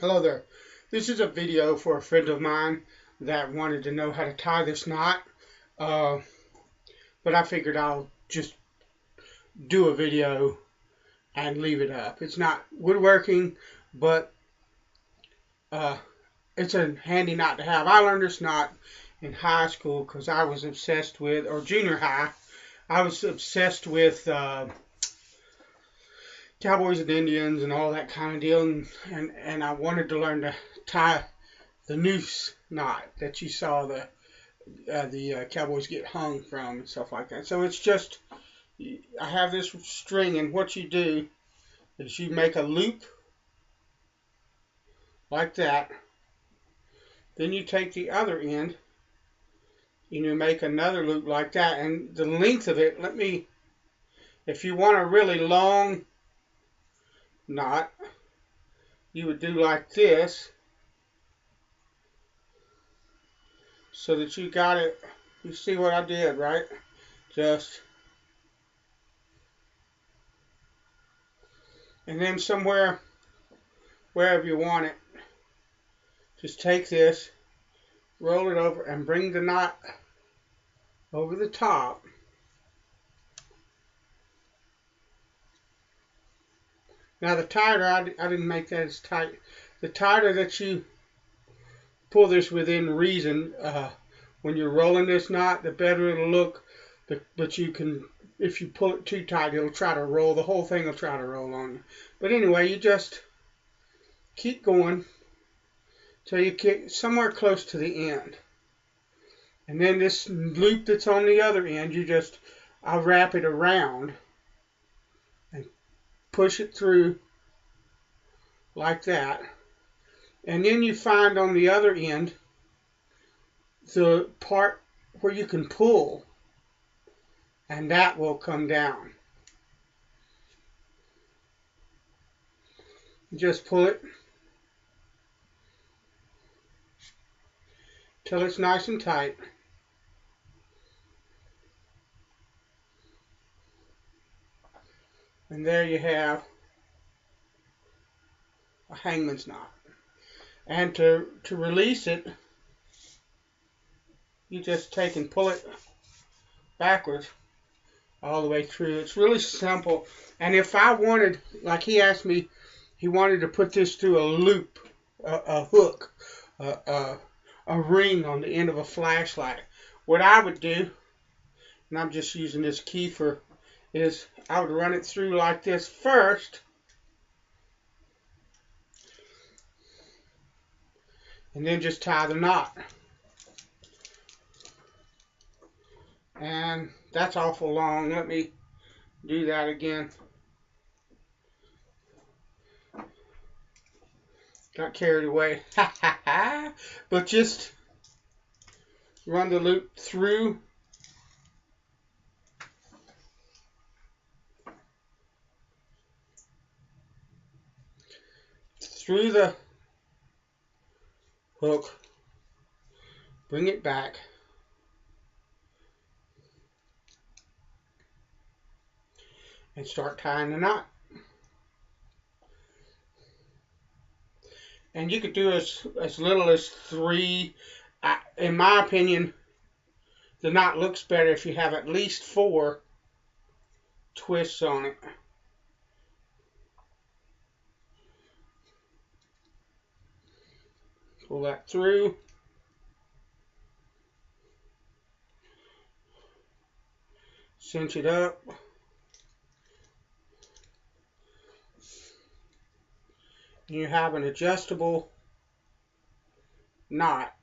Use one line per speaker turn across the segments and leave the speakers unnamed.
Hello there. This is a video for a friend of mine that wanted to know how to tie this knot. But I figured I'll just do a video and leave it up. It's not woodworking, but it's a handy knot to have. I learned this knot in high school because I was obsessed with, or junior high, I was obsessed with cowboys and Indians and all that kind of deal, and I wanted to learn to tie the noose knot that you saw the cowboys get hung from and stuff like that. So it's just, I have this string, and what you do is you make a loop like that. Then you take the other end and you make another loop like that, and the length of it, if you want a really long knot, you would do like this, so that you got it. You see what I did, right? Just, and then somewhere, wherever you want it, just take this, roll it over, and bring the knot over the top. Now the tighter, I didn't make that as tight. The tighter that you pull this within reason, when you're rolling this knot, the better it'll look. But you can, if you pull it too tight, it'll try to roll. The whole thing will try to roll on you. But anyway, you just keep going till you get somewhere close to the end. And then this loop that's on the other end, I'll wrap it around and push it through like that. And then you find on the other end the part where you can pull, and that will come down. Just pull it till it's nice and tight. And there you have a hangman's knot. And to release it, you just take and pull it backwards all the way through. It's really simple. And if I wanted, like he asked me, he wanted to put this through a loop, a hook, a ring on the end of a flashlight. What I would do, and I'm just using this keyfer, is I would run it through like this first, and then just tie the knot. And that's awful long. Let me do that again. Got carried away. But just run the loop through the hook, bring it back, and start tying the knot. And you could do as little as 3. In my opinion, the knot looks better if you have at least 4 twists on it. Pull that through. Cinch it up. You have an adjustable knot.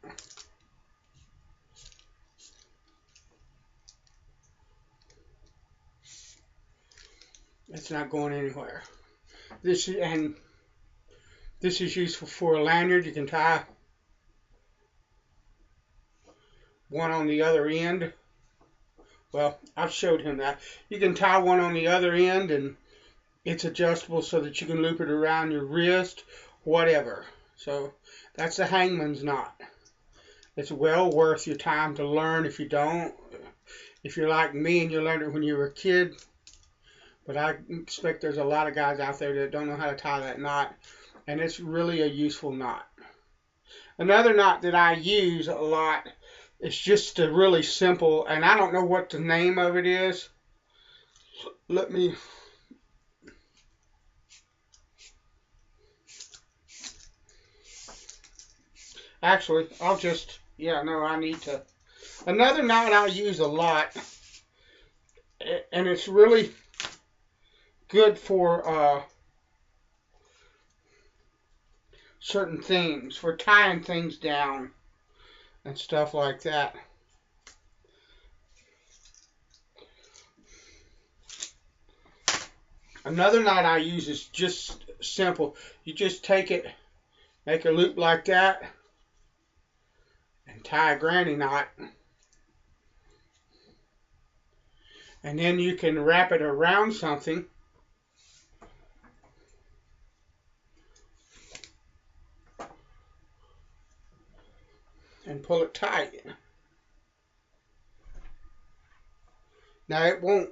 It's not going anywhere. This is useful for a lanyard. You can tie one on the other end. Well, I've showed him that. You can tie one on the other end, and it's adjustable so that you can loop it around your wrist, whatever. So that's the hangman's knot. It's well worth your time to learn. If you don't, if you're like me and you learned it when you were a kid, but I expect there's a lot of guys out there that don't know how to tie that knot. and it's really a useful knot. Another knot that I use a lot is just a really simple, and I don't know what the name of it is. Let me... Actually, I'll just... Yeah, no, I need to... Another knot I use a lot, and it's really good for certain things, for tying things down and stuff like that. Another knot I use is just simple. You just take it, make a loop like that, and tie a granny knot. And then you can wrap it around something and pull it tight. Now it won't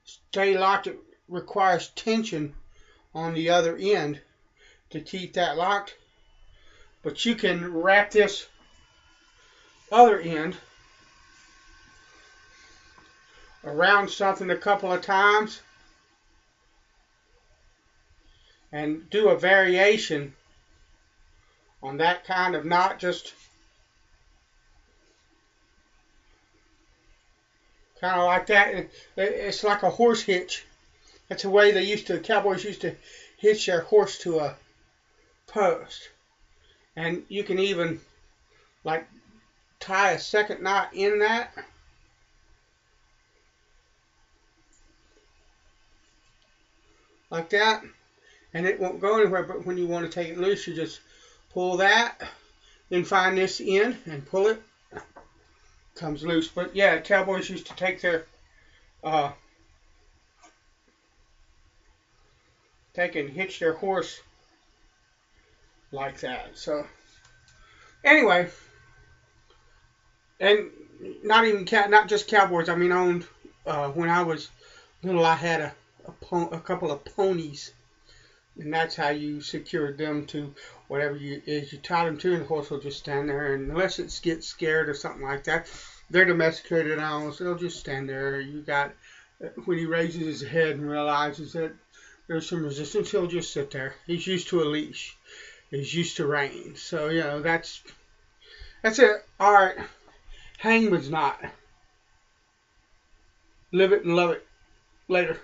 stay locked. It requires tension on the other end to keep that locked. But you can wrap this other end around something a couple of times and do a variation on that kind of knot, just kind of like that. It's like a horse hitch. That's the way cowboys used to hitch their horse to a post. And you can even like tie a second knot in that. Like that. And it won't go anywhere, but when you want to take it loose, you just pull that, then find this end and pull it. Comes loose. But yeah, cowboys used to take their take and hitch their horse like that. So anyway, and not just cowboys. I mean, owned when I was little, I had a couple of ponies, and that's how you secured them to whatever you tie them to, and the horse will just stand there, and unless it gets scared or something like that, they're domesticated animals. They'll just stand there. You got, when he raises his head and realizes that there's some resistance, he'll just sit there. He's used to a leash. He's used to rein. So, you know, that's it. All right. Hangman's Knot. Live it and love it. Later.